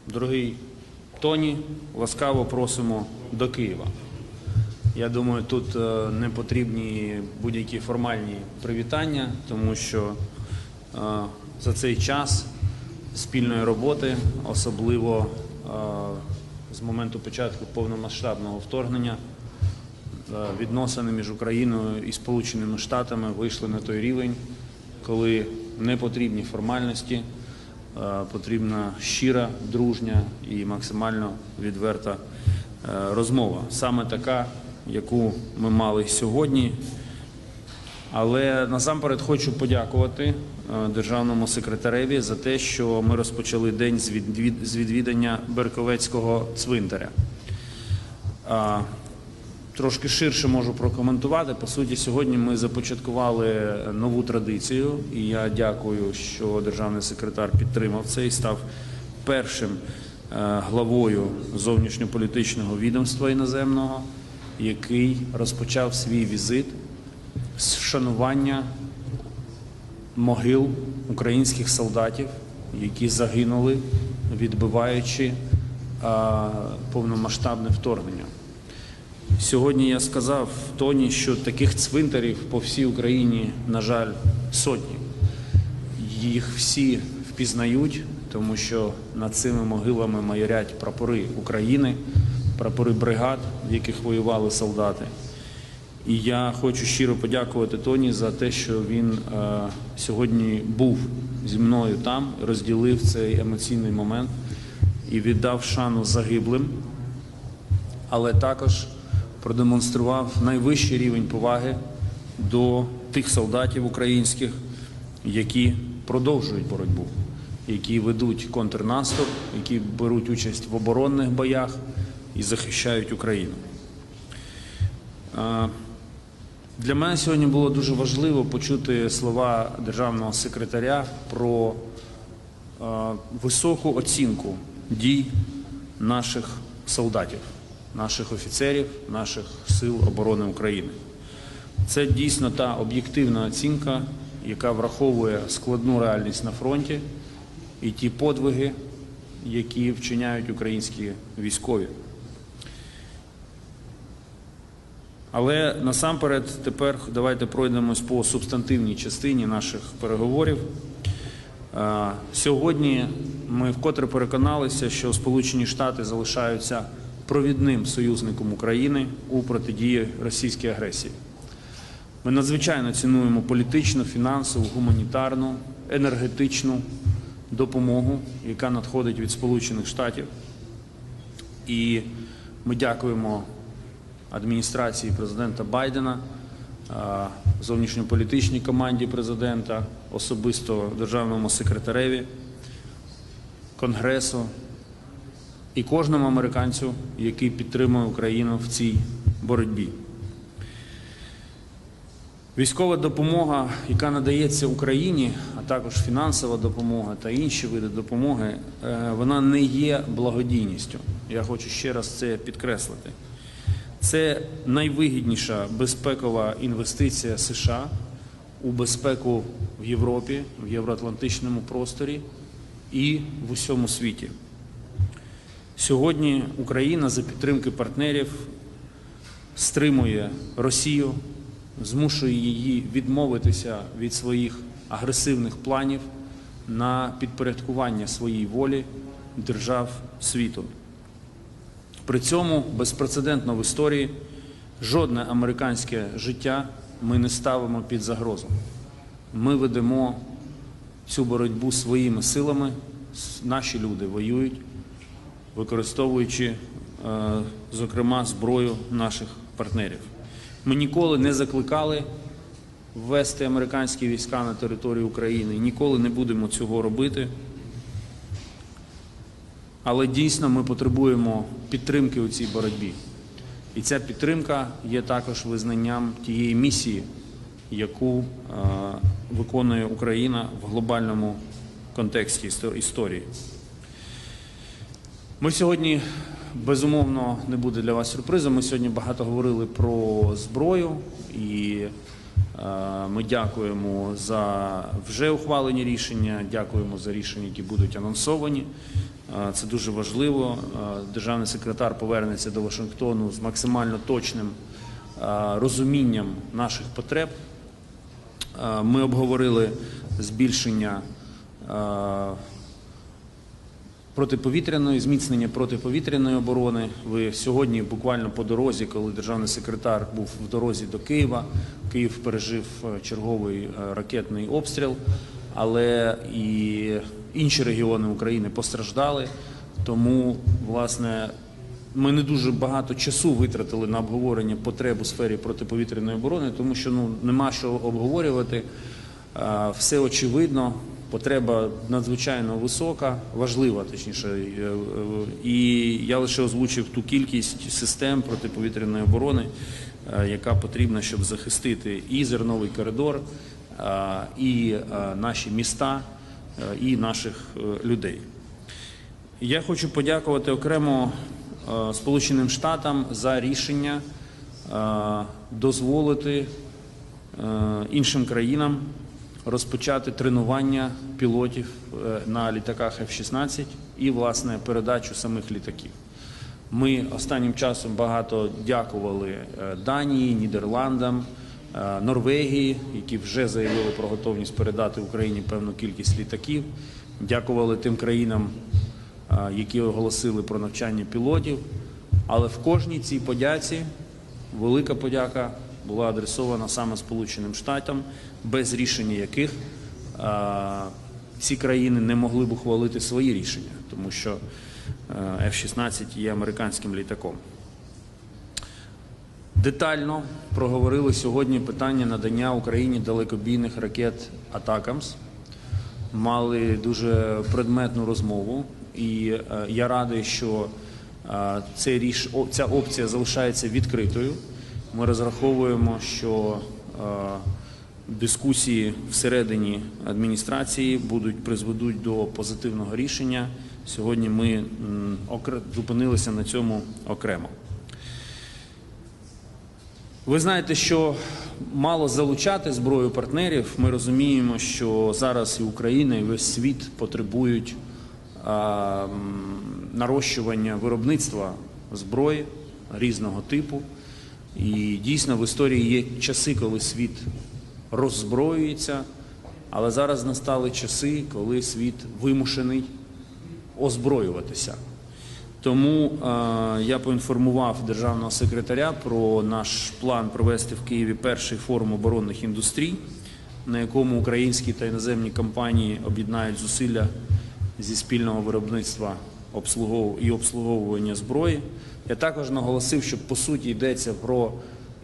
Дорогий Тоні, ласкаво просимо до Києва. Я думаю, тут не потрібні будь-які формальні привітання, тому що за цей час спільної роботи, особливо з моменту початку повномасштабного вторгнення, відносини між Україною і Сполученими Штатами вийшли на той рівень, коли не потрібні формальності, потрібна щира, дружня і максимально відверта розмова. Саме така, яку ми мали сьогодні. Але насамперед хочу подякувати державному секретареві за те, що ми розпочали день з відвідання Берковецького цвинтаря. Трошки ширше можу прокоментувати. По суті, сьогодні ми започаткували нову традицію, і я дякую, що державний секретар підтримав це і став першим главою зовнішньополітичного відомства іноземного, який розпочав свій візит з вшанування могил українських солдатів, які загинули, відбиваючи повномасштабне вторгнення. Сьогодні я сказав Тоні, що таких цвинтарів по всій Україні, на жаль, сотні. Їх всі впізнають, тому що над цими могилами майорять прапори України, прапори бригад, в яких воювали солдати. І я хочу щиро подякувати Тоні за те, що він сьогодні був зі мною там, розділив цей емоційний момент і віддав шану загиблим, але також продемонстрував найвищий рівень поваги до тих солдатів українських, які продовжують боротьбу, які ведуть контрнаступ, які беруть участь в оборонних боях і захищають Україну. Для мене сьогодні було дуже важливо почути слова державного секретаря про високу оцінку дій наших солдатів, наших офіцерів, наших сил оборони України. Це дійсно та об'єктивна оцінка, яка враховує складну реальність на фронті і ті подвиги, які вчиняють українські військові. Але насамперед тепер давайте пройдемось по субстантивній частині наших переговорів. Сьогодні ми вкотре переконалися, що Сполучені Штати залишаються провідним союзником України у протидії російській агресії. Ми надзвичайно цінуємо політичну, фінансову, гуманітарну, енергетичну допомогу, яка надходить від Сполучених Штатів. І ми дякуємо адміністрації президента Байдена, зовнішньополітичній команді президента, особисто державному секретареві, Конгресу і кожному американцю, який підтримує Україну в цій боротьбі. Військова допомога, яка надається Україні, а також фінансова допомога та інші види допомоги, вона не є благодійністю. Я хочу ще раз це підкреслити. Це найвигідніша безпекова інвестиція США у безпеку в Європі, в євроатлантичному просторі і в усьому світі. Сьогодні Україна за підтримки партнерів стримує Росію, змушує її відмовитися від своїх агресивних планів на підпорядкування своїй волі держав світу. При цьому безпрецедентно в історії жодне американське життя ми не ставимо під загрозу. Ми ведемо цю боротьбу своїми силами, наші люди воюють, використовуючи, зокрема, зброю наших партнерів. Ми ніколи не закликали ввести американські війська на територію України, ніколи не будемо цього робити. Але дійсно ми потребуємо підтримки у цій боротьбі. І ця підтримка є також визнанням тієї місії, яку виконує Україна в глобальному контексті історії. Ми сьогодні, безумовно, не буде для вас сюрпризом, ми сьогодні багато говорили про зброю і Ми дякуємо за вже ухвалені рішення, дякуємо за рішення, які будуть анонсовані. Це дуже важливо. Державний секретар повернеться до Вашингтону з максимально точним розумінням наших потреб. Ми обговорили збільшення зміцнення протиповітряної оборони. Ви сьогодні буквально по дорозі, коли державний секретар був в дорозі до Києва, Київ пережив черговий ракетний обстріл, але і інші регіони України постраждали. Тому, власне, ми не дуже багато часу витратили на обговорення потреб у сфері протиповітряної оборони, тому що нема що обговорювати, все очевидно. Потреба надзвичайно висока, важлива, точніше, і я лише озвучив ту кількість систем протиповітряної оборони, яка потрібна, щоб захистити і зерновий коридор, і наші міста, і наших людей. Я хочу подякувати окремо Сполученим Штатам за рішення дозволити іншим країнам розпочати тренування пілотів на літаках F-16 і, власне, передачу самих літаків. Ми останнім часом багато дякували Данії, Нідерландам, Норвегії, які вже заявили про готовність передати Україні певну кількість літаків. Дякували тим країнам, які оголосили про навчання пілотів. Але в кожній цій подяці велика подяка була адресована саме Сполученим Штатам, без рішення яких ці країни не могли б ухвалити свої рішення, тому що F-16 є американським літаком. Детально проговорили сьогодні питання надання Україні далекобійних ракет «Атакамс». Мали дуже предметну розмову, і я радий, що ця опція залишається відкритою. Ми розраховуємо, що дискусії всередині адміністрації призведуть до позитивного рішення. Сьогодні ми зупинилися на цьому окремо. Ви знаєте, що мало залучати зброю партнерів. Ми розуміємо, що зараз і Україна, і весь світ потребують нарощування виробництва зброї різного типу. І дійсно в історії є часи, коли світ роззброюється, але зараз настали часи, коли світ вимушений озброюватися. Тому я поінформував державного секретаря про наш план провести в Києві перший форум оборонних індустрій, на якому українські та іноземні компанії об'єднають зусилля зі спільного виробництва і обслуговування зброї. Я також наголосив, що по суті йдеться про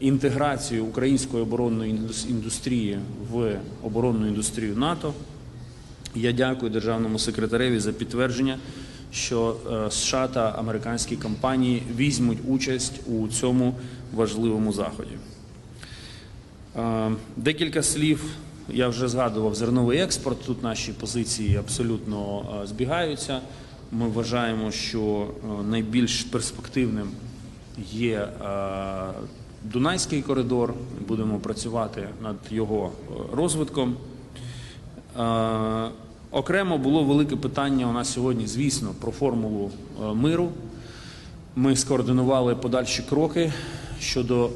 інтеграцію української оборонної індустрії в оборонну індустрію НАТО. Я дякую державному секретареві за підтвердження, що США та американські компанії візьмуть участь у цьому важливому заході. Декілька слів, я вже згадував зерновий експорт, тут наші позиції абсолютно збігаються. Ми вважаємо, що найбільш перспективним є Дунайський коридор, будемо працювати над його розвитком. Окремо було велике питання у нас сьогодні, звісно, про формулу миру. Ми скоординували подальші кроки щодо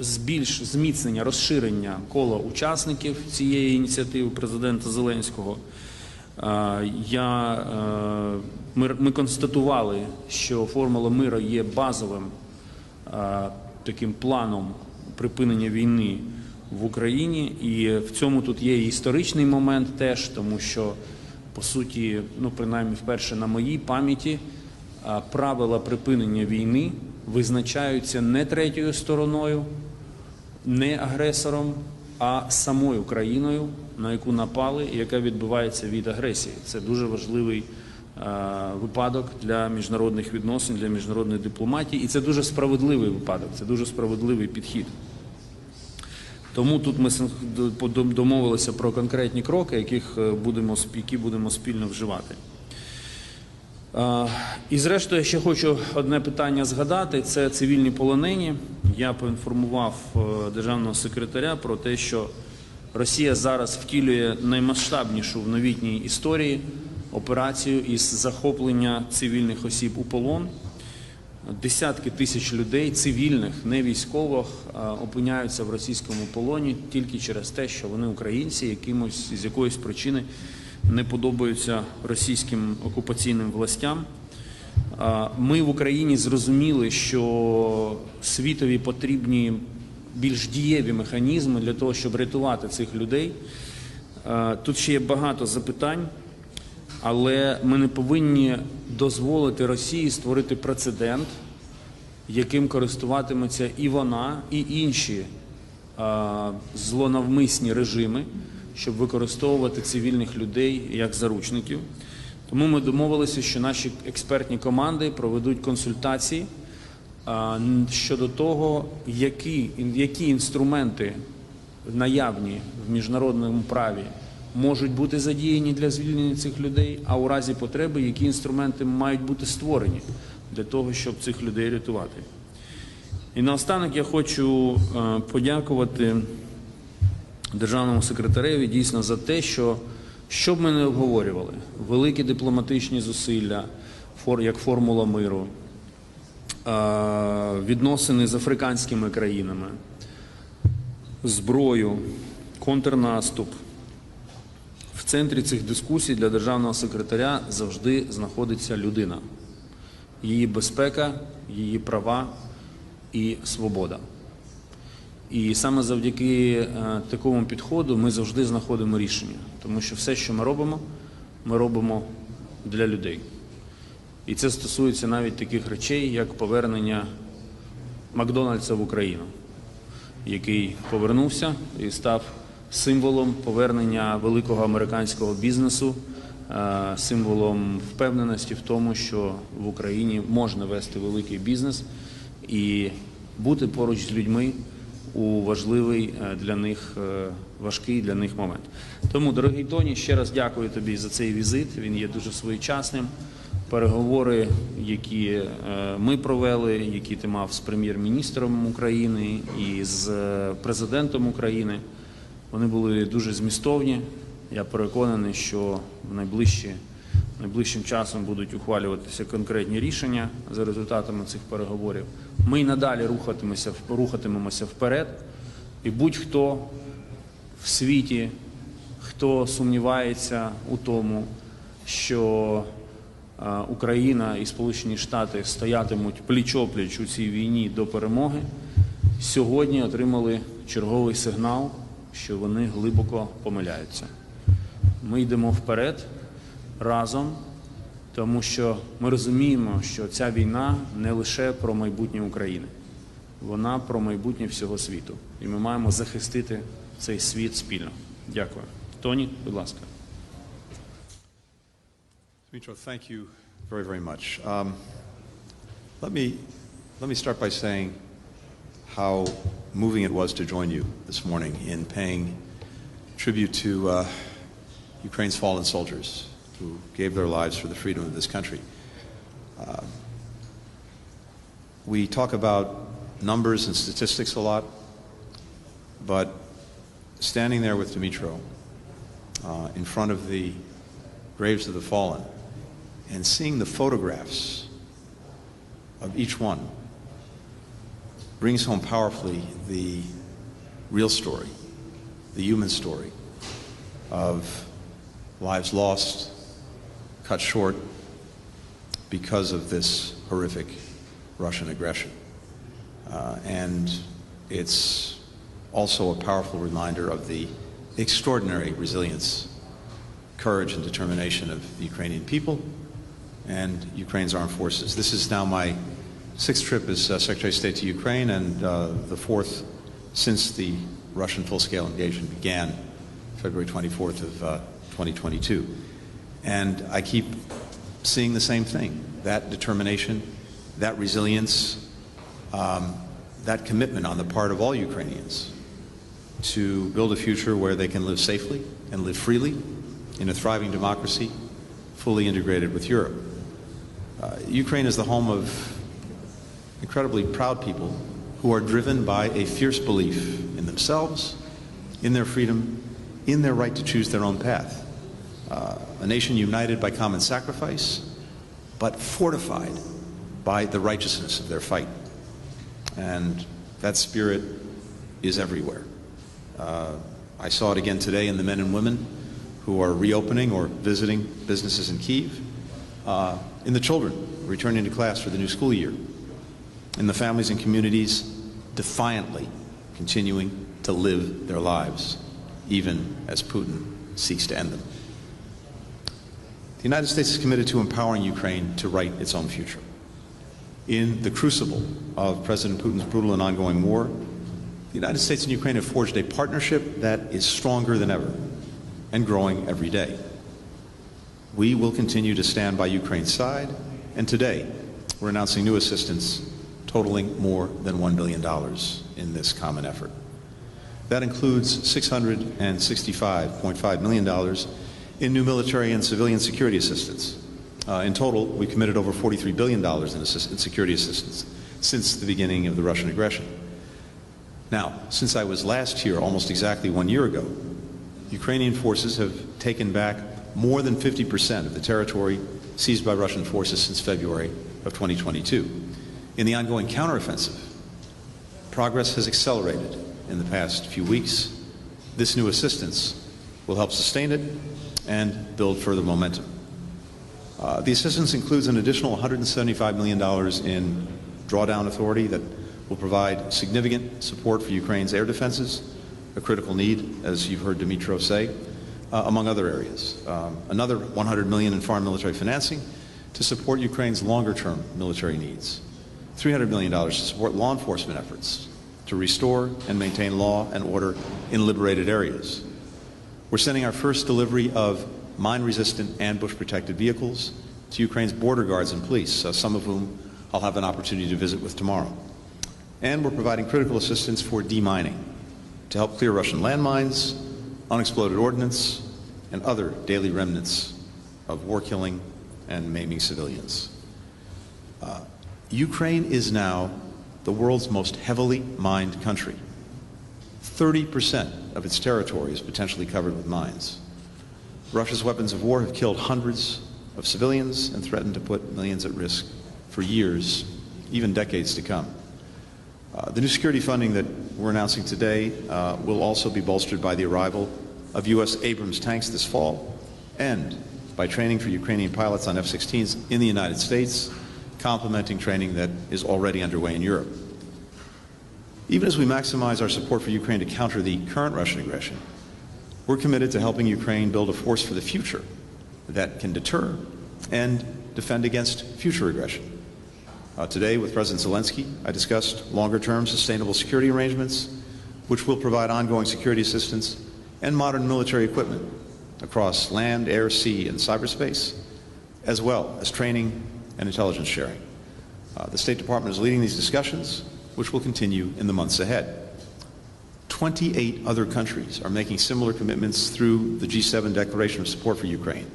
зміцнення, розширення кола учасників цієї ініціативи президента Зеленського. Ми констатували, що формула миру є базовим таким планом припинення війни в Україні, і в цьому тут є і історичний момент теж, тому що, по суті, принаймні вперше на моїй пам'яті, правила припинення війни визначаються не третьою стороною, не агресором, а самою країною, на яку напали і яка відбувається від агресії. Це дуже важливий випадок для міжнародних відносин, для міжнародної дипломатії, і це дуже справедливий випадок, це дуже справедливий підхід. Тому тут ми домовилися про конкретні кроки, які будемо спільно вживати. І зрештою, я ще хочу одне питання згадати, це цивільні полонені. Я поінформував державного секретаря про те, що Росія зараз втілює наймасштабнішу в новітній історії операцію із захоплення цивільних осіб у полон. Десятки тисяч людей, цивільних, не військових, опиняються в російському полоні тільки через те, що вони українці, з якоїсь причини не подобаються російським окупаційним властям. Ми в Україні зрозуміли, що світові потрібні більш дієві механізми для того, щоб рятувати цих людей. Тут ще є багато запитань, але ми не повинні дозволити Росії створити прецедент, яким користуватиметься і вона, і інші злонавмисні режими, щоб використовувати цивільних людей як заручників. Тому ми домовилися, що наші експертні команди проведуть консультації щодо того, які інструменти наявні в міжнародному праві можуть бути задіяні для звільнення цих людей, а у разі потреби, які інструменти мають бути створені для того, щоб цих людей рятувати. І наостанок я хочу подякувати державному секретареві дійсно за те, що б ми не обговорювали, великі дипломатичні зусилля, як формула миру, відносини з африканськими країнами, зброю, контрнаступ. В центрі цих дискусій для державного секретаря завжди знаходиться людина, її безпека, її права і свобода. І саме завдяки такому підходу ми завжди знаходимо рішення, тому що все, що ми робимо для людей. І це стосується навіть таких речей, як повернення Макдональдса в Україну, який повернувся і став символом повернення великого американського бізнесу, символом впевненості в тому, що в Україні можна вести великий бізнес і бути поруч з людьми у важливий для них, важкий для них момент. Тому, дорогий Тоні, ще раз дякую тобі за цей візит, він є дуже своєчасним. Переговори, які ми провели, які ти мав з прем'єр-міністром України і з президентом України, вони були дуже змістовні. Я переконаний, що найближчим часом будуть ухвалюватися конкретні рішення за результатами цих переговорів. Ми й надалі рухатимемося вперед. І будь-хто в світі, хто сумнівається у тому, що Україна і Сполучені Штати стоятимуть пліч-опліч у цій війні до перемоги, сьогодні отримали черговий сигнал, що вони глибоко помиляються. Ми йдемо вперед разом, тому що ми розуміємо, що ця війна не лише про майбутнє України. Вона про майбутнє всього світу. І ми маємо захистити цей світ спільно. Дякую. Тоні, будь ласка. Dmytro, thank you very, very much. Let me start by saying how moving it was to join you this morning in paying tribute to Ukraine's fallen soldiers who gave their lives for the freedom of this country. We talk about numbers and statistics a lot, but standing there with Dmytro in front of the graves of the fallen and seeing the photographs of each one brings home powerfully the real story, the human story of lives lost, cut short because of this horrific Russian aggression. And it's also a powerful reminder of the extraordinary resilience, courage and determination of the Ukrainian people and Ukraine's armed forces. This is now my sixth trip as Secretary of State to Ukraine and the fourth since the Russian full-scale engagement began February 24th of 2022. And I keep seeing the same thing, that determination, that resilience, that commitment on the part of all Ukrainians to build a future where they can live safely and live freely in a thriving democracy, fully integrated with Europe. Ukraine is the home of incredibly proud people who are driven by a fierce belief in themselves, in their freedom, in their right to choose their own path. A nation united by common sacrifice, but fortified by the righteousness of their fight. And that spirit is everywhere. I saw it again today in the men and women who are reopening or visiting businesses in Kyiv, in the children returning to class for the new school year, in the families and communities defiantly continuing to live their lives, even as Putin seeks to end them. The United States is committed to empowering Ukraine to write its own future. In the crucible of President Putin's brutal and ongoing war, the United States and Ukraine have forged a partnership that is stronger than ever and growing every day. We will continue to stand by Ukraine's side, and today we're announcing new assistance totaling more than $1 billion in this common effort. That includes $665.5 million in new military and civilian security assistance. In total, we committed over $43 billion in security assistance since the beginning of the Russian aggression. Now, since I was last here almost exactly 1 year ago, Ukrainian forces have taken back more than 50% of the territory seized by Russian forces since February of 2022. In the ongoing counteroffensive, progress has accelerated in the past few weeks. This new assistance will help sustain it and build further momentum. The assistance includes an additional $175 million in drawdown authority that will provide significant support for Ukraine's air defenses, a critical need, as you've heard Dmytro say, among other areas. Another $100 million in foreign military financing to support Ukraine's longer-term military needs. $300 million to support law enforcement efforts to restore and maintain law and order in liberated areas. We're sending our first delivery of mine-resistant ambush-protected vehicles to Ukraine's border guards and police, some of whom I'll have an opportunity to visit with tomorrow. And we're providing critical assistance for demining to help clear Russian landmines, unexploded ordnance, and other daily remnants of war killing and maiming civilians. Ukraine is now the world's most heavily mined country. 30% of its territory is potentially covered with mines. Russia's weapons of war have killed hundreds of civilians and threatened to put millions at risk for years, even decades to come. The new security funding that we're announcing today will also be bolstered by the arrival of U.S. Abrams tanks this fall and by training for Ukrainian pilots on F-16s in the United States, complementing training that is already underway in Europe. Even as we maximize our support for Ukraine to counter the current Russian aggression, we're committed to helping Ukraine build a force for the future that can deter and defend against future aggression. Today, with President Zelensky, I discussed longer-term sustainable security arrangements, which will provide ongoing security assistance and modern military equipment across land, air, sea, and cyberspace, as well as training and intelligence sharing. The State Department is leading these discussions, which will continue in the months ahead. 28 other countries are making similar commitments through the G7 Declaration of Support for Ukraine,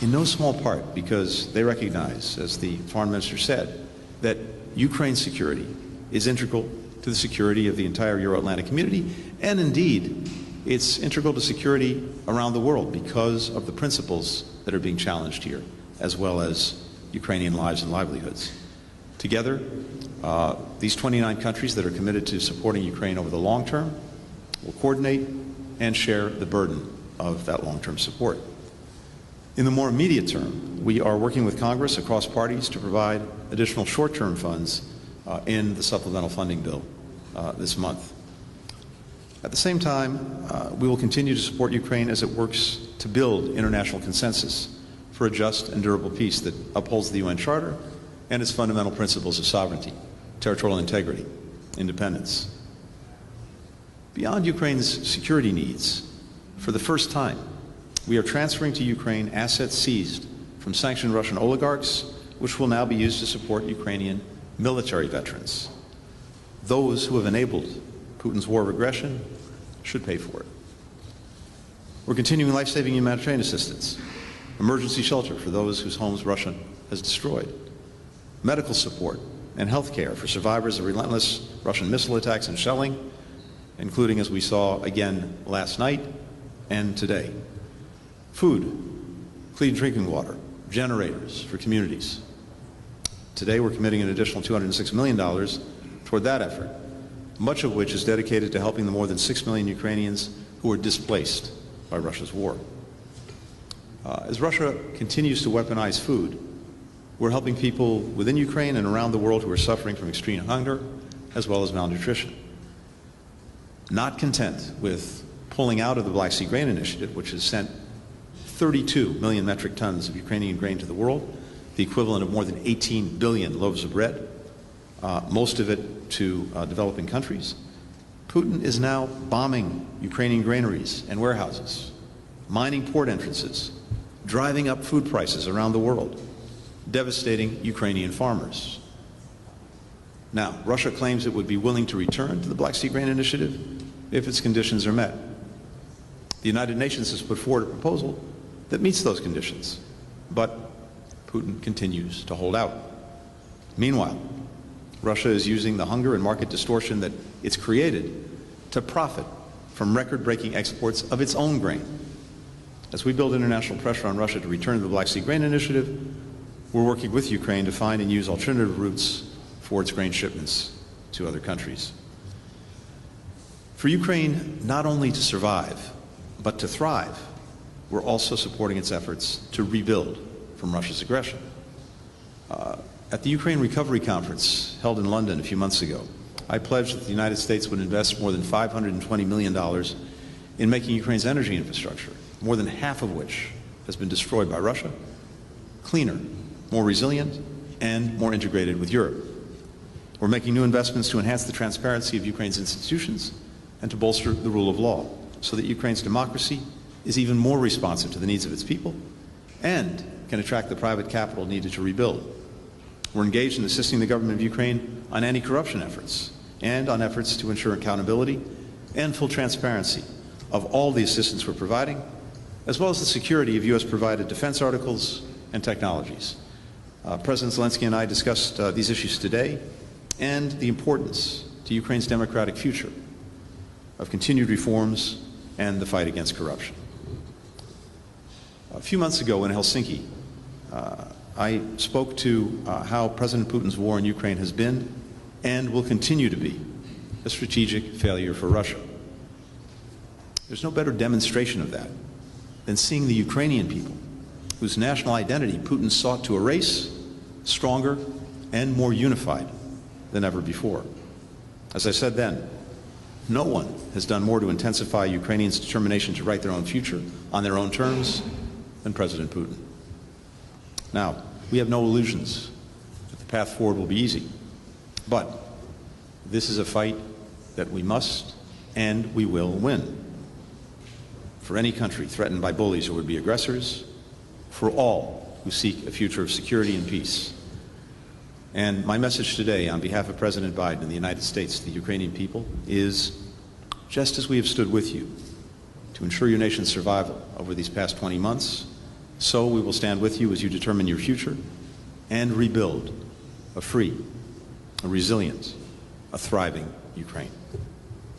in no small part because they recognize, as the Foreign Minister said, that Ukraine's security is integral to the security of the entire Euro-Atlantic community, and indeed, it's integral to security around the world because of the principles that are being challenged here, as well as Ukrainian lives and livelihoods. Together, these 29 countries that are committed to supporting Ukraine over the long term will coordinate and share the burden of that long-term support. In the more immediate term, we are working with Congress across parties to provide additional short-term funds in the supplemental funding bill this month. At the same time, we will continue to support Ukraine as it works to build international consensus for a just and durable peace that upholds the UN Charter and its fundamental principles of sovereignty, territorial integrity, independence. Beyond Ukraine's security needs, for the first time, we are transferring to Ukraine assets seized from sanctioned Russian oligarchs, which will now be used to support Ukrainian military veterans. Those who have enabled Putin's war of aggression should pay for it. We're continuing life-saving humanitarian assistance. emergency shelter for those whose homes Russia has destroyed, medical support and health care for survivors of relentless Russian missile attacks and shelling, including, as we saw again last night and today, food, clean drinking water, generators for communities. Today we're committing an additional $206 million toward that effort, much of which is dedicated to helping the more than 6 million Ukrainians who are displaced by Russia's war. As Russia continues to weaponize food, we're helping people within Ukraine and around the world who are suffering from extreme hunger as well as malnutrition. Not content with pulling out of the Black Sea Grain Initiative, which has sent 32 million metric tons of Ukrainian grain to the world, the equivalent of more than 18 billion loaves of bread, most of it to developing countries, Putin is now bombing Ukrainian granaries and warehouses, mining port entrances, driving up food prices around the world, devastating Ukrainian farmers. Now, Russia claims it would be willing to return to the Black Sea Grain Initiative if its conditions are met. The United Nations has put forward a proposal that meets those conditions, but Putin continues to hold out. Meanwhile, Russia is using the hunger and market distortion that it's created to profit from record-breaking exports of its own grain. As we build international pressure on Russia to return to the Black Sea Grain Initiative, we're working with Ukraine to find and use alternative routes for its grain shipments to other countries. For Ukraine not only to survive, but to thrive, we're also supporting its efforts to rebuild from Russia's aggression. At the Ukraine Recovery Conference held in London a few months ago, I pledged that the United States would invest more than $520 million in making Ukraine's energy infrastructure, more than half of which has been destroyed by Russia, cleaner, more resilient, and more integrated with Europe. We're making new investments to enhance the transparency of Ukraine's institutions and to bolster the rule of law so that Ukraine's democracy is even more responsive to the needs of its people and can attract the private capital needed to rebuild. We're engaged in assisting the government of Ukraine on anti-corruption efforts and on efforts to ensure accountability and full transparency of all the assistance we're providing, as well as the security of U.S.-provided defense articles and technologies. President Zelensky and I discussed these issues today and the importance to Ukraine's democratic future of continued reforms and the fight against corruption. A few months ago in Helsinki, I spoke to how President Putin's war in Ukraine has been and will continue to be a strategic failure for Russia. There's no better demonstration of that than seeing the Ukrainian people, whose national identity Putin sought to erase, stronger and more unified than ever before. As I said then, no one has done more to intensify Ukrainians' determination to write their own future on their own terms than President Putin. Now, we have no illusions that the path forward will be easy, but this is a fight that we must and we will win. For any country threatened by bullies or would-be aggressors, for all who seek a future of security and peace. And my message today on behalf of President Biden and the United States to the Ukrainian people is, just as we have stood with you to ensure your nation's survival over these past 20 months, so we will stand with you as you determine your future and rebuild a free, a resilient, a thriving Ukraine.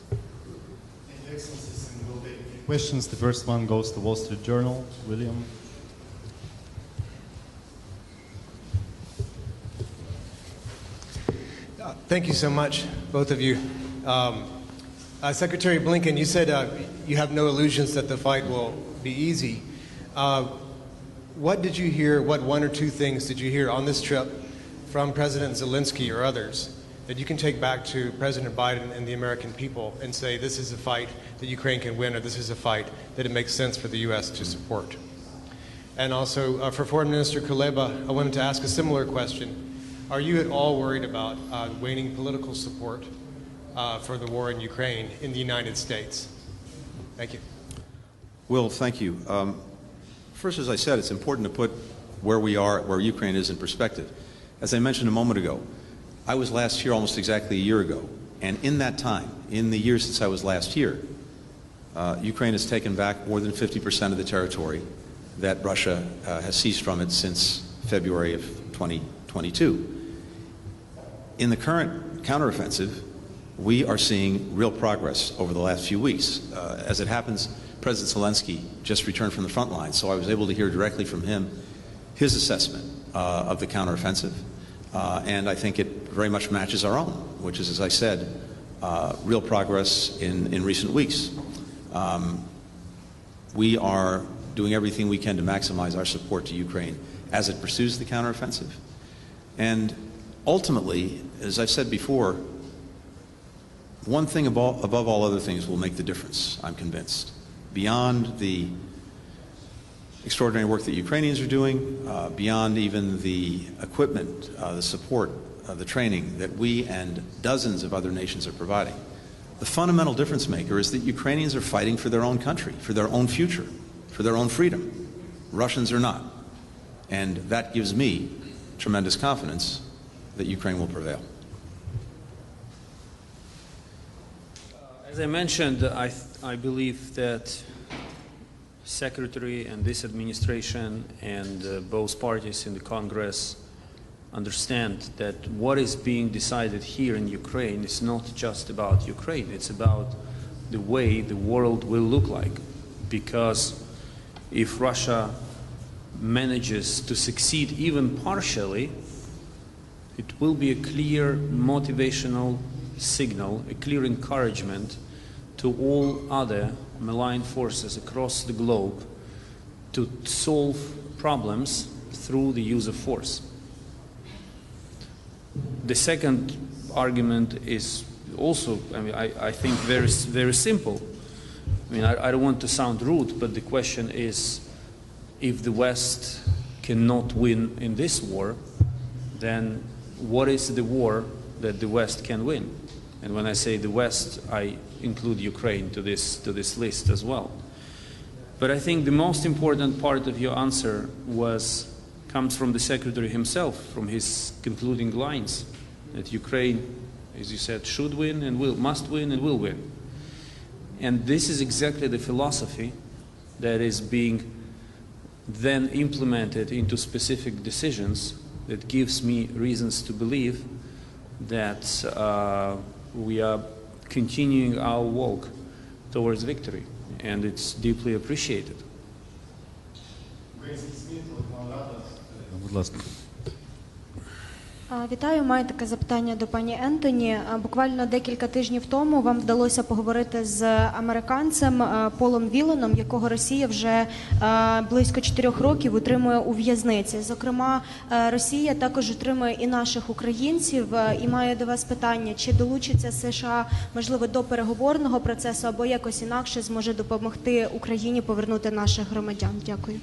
Thank you, Excellencies, and we'll take a few questions. The first one goes to Wall Street Journal. William. Thank you so much, both of you. Secretary Blinken, you said you have no illusions that the fight will be easy. What did you hear, what one or two things did you hear on this trip from President Zelensky or others that you can take back to President Biden and the American people and say this is a fight that Ukraine can win, or this is a fight that it makes sense for the U.S. to support? And also, for Foreign Minister Kuleba, I wanted to ask a similar question. Are you at all worried about waning political support for the war in Ukraine in the United States? Thank you. Will, thank you. First, as I said, it's important to put where we are, where Ukraine is in perspective. As I mentioned a moment ago, I was last here almost exactly a year ago, and in that time, in the year since I was last here, Ukraine has taken back more than 50% of the territory that Russia has seized from it since February of 2022. In the current counteroffensive, we are seeing real progress over the last few weeks. As it happens, President Zelensky just returned from the front lines, so I was able to hear directly from him his assessment of the counteroffensive, and I think it very much matches our own, which is, as I said, real progress in recent weeks. We are doing everything we can to maximize our support to Ukraine as it pursues the counteroffensive. And ultimately, as I've said before, one thing above all other things will make the difference, I'm convinced. Beyond the extraordinary work that Ukrainians are doing, beyond even the equipment, the support, the training that we and dozens of other nations are providing, the fundamental difference maker is that Ukrainians are fighting for their own country, for their own future, for their own freedom. Russians are not. And that gives me tremendous confidence that Ukraine will prevail. As I mentioned, I believe that Secretary and this administration and both parties in the Congress understand that what is being decided here in Ukraine is not just about Ukraine, it's about the way the world will look like. Because if Russia manages to succeed even partially, it will be a clear motivational signal, a clear encouragement to all other malign forces across the globe to solve problems through the use of force. The second argument is also, I think very simple. I don't want to sound rude, but the question is, if the West cannot win in this war, then what is the war that the West can win? And when I say the West, I include Ukraine to this list as well. But I think the most important part of your answer comes from the Secretary himself, from his concluding lines, that Ukraine, as you said, should win and must win and will win. And this is exactly the philosophy that is being then implemented into specific decisions that gives me reasons to believe that we are continuing our walk towards victory, and it's deeply appreciated. Будь ласка. Вітаю, маю таке запитання до пані Ентоні. Буквально декілька тижнів тому вам вдалося поговорити з американцем Полом Вілоном, якого Росія вже близько 4 років утримує у в'язниці. Зокрема, Росія також утримує і наших українців. І маю до вас питання, чи долучиться США, можливо, до переговорного процесу або якось інакше зможе допомогти Україні повернути наших громадян? Дякую.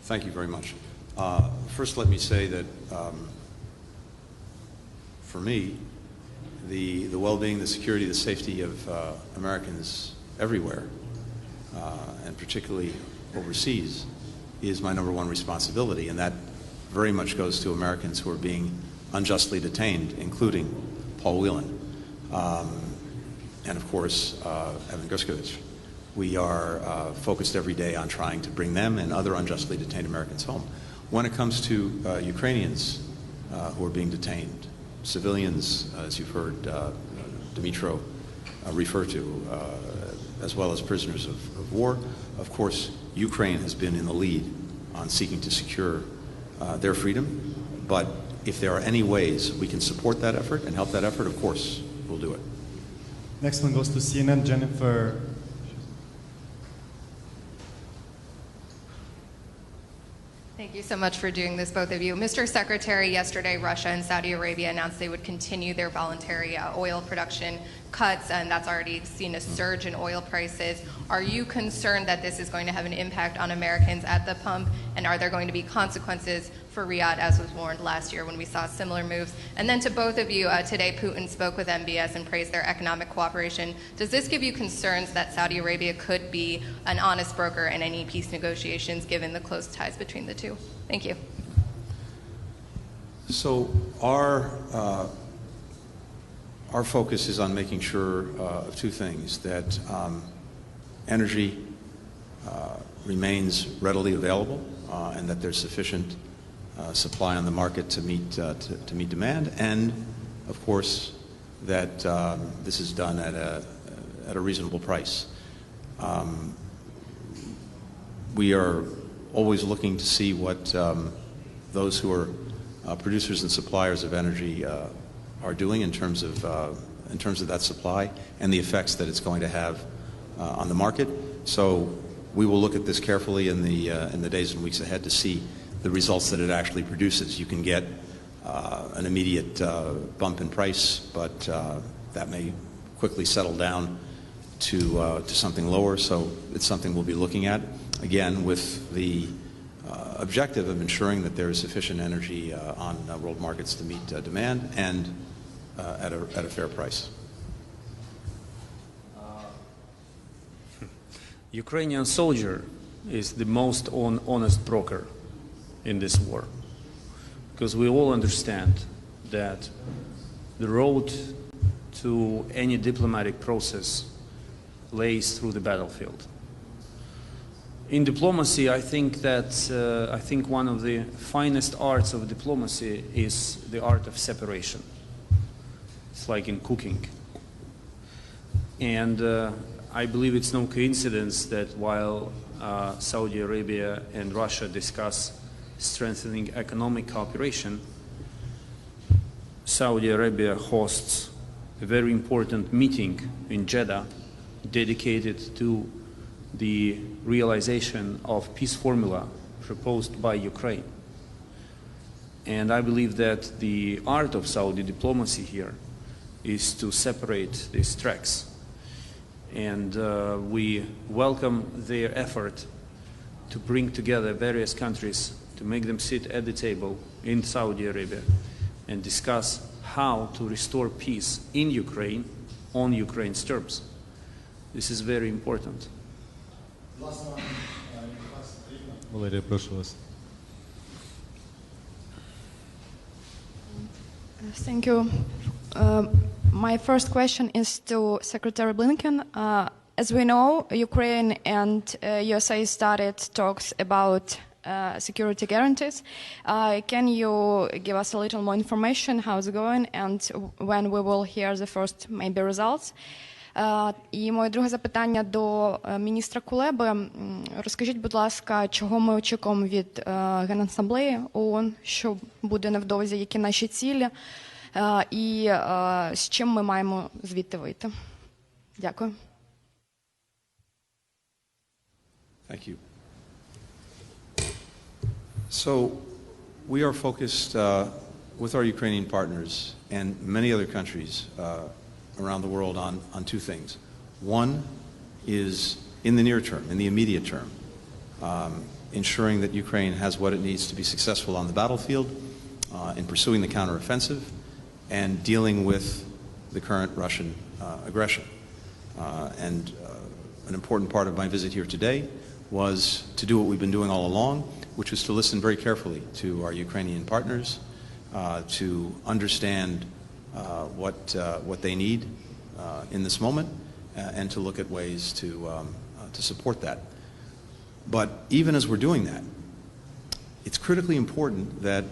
Thank you very much. First, let me say that for me, the well-being, the security, the safety of Americans everywhere, and particularly overseas, is my number one responsibility, and that very much goes to Americans who are being unjustly detained, including Paul Whelan, and of course, Evan Gershkovich. We are focused every day on trying to bring them and other unjustly detained Americans home. When it comes to Ukrainians who are being detained, civilians, as you've heard Dmytro refer to, as well as prisoners of war, of course, Ukraine has been in the lead on seeking to secure their freedom. But if there are any ways we can support that effort and help that effort, of course, we'll do it. Next one goes to CNN, Jennifer. Thank you so much for doing this, both of you. Mr. Secretary, yesterday Russia and Saudi Arabia announced they would continue their voluntary oil production cuts, and that's already seen a surge in oil prices. Are you concerned that this is going to have an impact on Americans at the pump, and are there going to be consequences for Riyadh, as was warned last year when we saw similar moves? And then to both of you, today Putin spoke with MBS and praised their economic cooperation. Does this give you concerns that Saudi Arabia could be an honest broker in any peace negotiations, given the close ties between the two? Thank you. So our our focus is on making sure of two things, that energy remains readily available and that there's sufficient supply on the market to meet demand, and of course that this is done at a reasonable price. We are always looking to see what those who are producers and suppliers of energy are doing in terms of that supply and the effects that it's going to have on the market. So we will look at this carefully in the days and weeks ahead to see the results that it actually produces. You can get an immediate bump in price, but that may quickly settle down to something lower. So it's something we'll be looking at, again, with the objective of ensuring that there is sufficient energy on world markets to meet demand and at a fair price. Ukrainian soldier is the most honest broker in this war, because we all understand that the road to any diplomatic process lays through the battlefield. In diplomacy, I think one of the finest arts of diplomacy is the art of separation. It's like in cooking. And I believe it's no coincidence that while Saudi Arabia and Russia discuss strengthening economic cooperation, Saudi Arabia hosts a very important meeting in Jeddah dedicated to the realization of peace formula proposed by Ukraine. And I believe that the art of Saudi diplomacy here is to separate these tracks. And we welcome their effort to bring together various countries, to make them sit at the table in Saudi Arabia and discuss how to restore peace in Ukraine on Ukraine's terms. This is very important. Валерія, прошу вас. Thank you. My first question is to Secretary Blinken. As we know, Ukraine and USA started talks about security guarantees. Can you give us a little more information how it's going and when we will hear the first maybe results? І моє друге запитання до міністра Кулеби. Розкажіть, будь ласка, чого ми очікуємо від Генасамблеї ООН, що буде невдовзі, які наші цілі, і з чим ми маємо звідти вийти? Дякую. Thank you. So we are focused with our Ukrainian partners and many other countries around the world on two things. One is in the near term, in the immediate term, ensuring that Ukraine has what it needs to be successful on the battlefield in pursuing the counteroffensive and dealing with the current Russian aggression. And an important part of my visit here today was to do what we've been doing all along, which was to listen very carefully to our Ukrainian partners, to understand what they need in this moment, and to look at ways to support that. But even as we're doing that, it's critically important that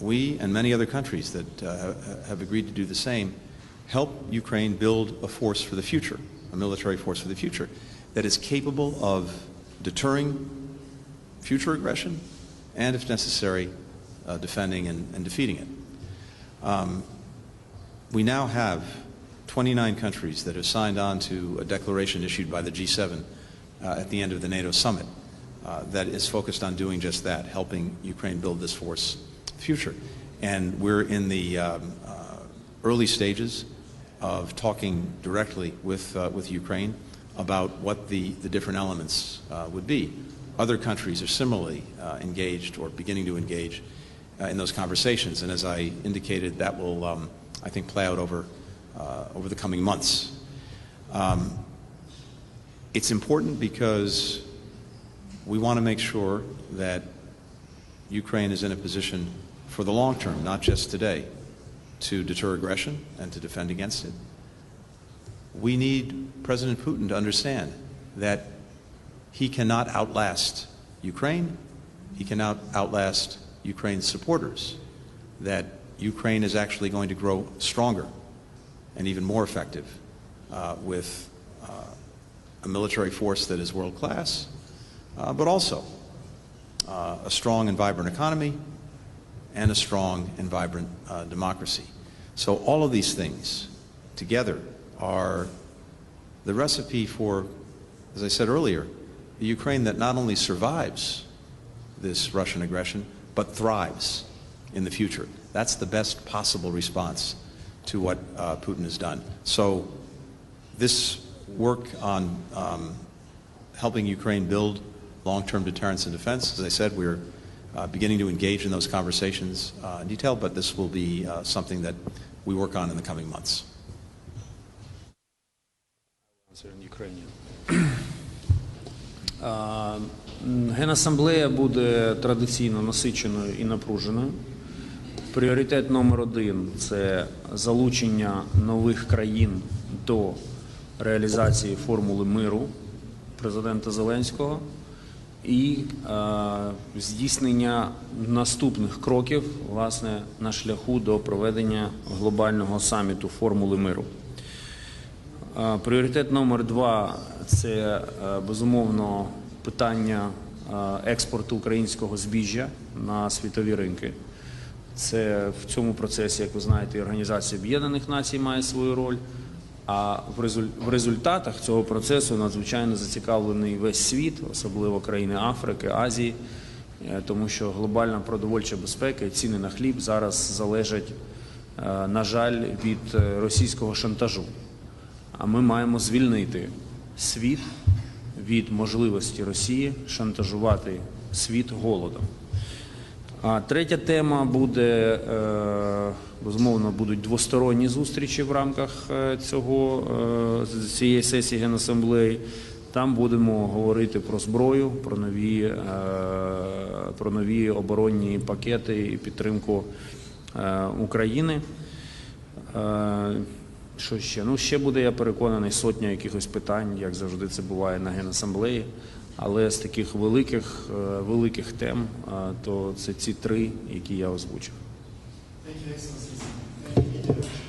we and many other countries that have agreed to do the same help Ukraine build a force for the future, a military force for the future, that is capable of deterring future aggression and, if necessary, defending and defeating it. We now have 29 countries that have signed on to a declaration issued by the G7 at the end of the NATO summit that is focused on doing just that, helping Ukraine build this force future. And we're in the early stages of talking directly with Ukraine about what the different elements would be. Other countries are similarly engaged or beginning to engage in those conversations. And as I indicated, that will, I think, play out over the coming months. It's important because we want to make sure that Ukraine is in a position for the long term, not just today, to deter aggression and to defend against it. We need President Putin to understand that he cannot outlast Ukraine, he cannot outlast Ukraine's supporters, that Ukraine is actually going to grow stronger and even more effective with a military force that is world-class, but also a strong and vibrant economy and a strong and vibrant democracy. So all of these things together are the recipe for, as I said earlier, a Ukraine that not only survives this Russian aggression, but thrives in the future. That's the best possible response to what Putin has done. So this work on helping Ukraine build long-term deterrence and defense, as I said, we're beginning to engage in those conversations in detail, but this will be something that we work on in the coming months. Генасамблея буде традиційно насиченою і напруженою. Пріоритет номер один – це залучення нових країн до реалізації формули миру президента Зеленського і здійснення наступних кроків, власне, на шляху до проведення глобального саміту формули миру. Пріоритет номер два – це, безумовно, питання експорту українського збіжжя на світові ринки. Це в цьому процесі, як ви знаєте, і Організація Об'єднаних Націй має свою роль, а в результатах цього процесу надзвичайно зацікавлений весь світ, особливо країни Африки, Азії, тому що глобальна продовольча безпека і ціни на хліб зараз залежать, на жаль, від російського шантажу. А ми маємо звільнити світ від можливості Росії шантажувати світ голодом. А третя тема буде, безумовно, будуть двосторонні зустрічі в рамках цієї сесії Генасамблеї. Там будемо говорити про зброю, про нові оборонні пакети і підтримку України. Що ще? Ну, ще буде, я переконаний, сотня якихось питань, як завжди це буває на Генасамблеї. Але з таких великих тем, то це ці три, які я озвучив. Thank you, Excellencies.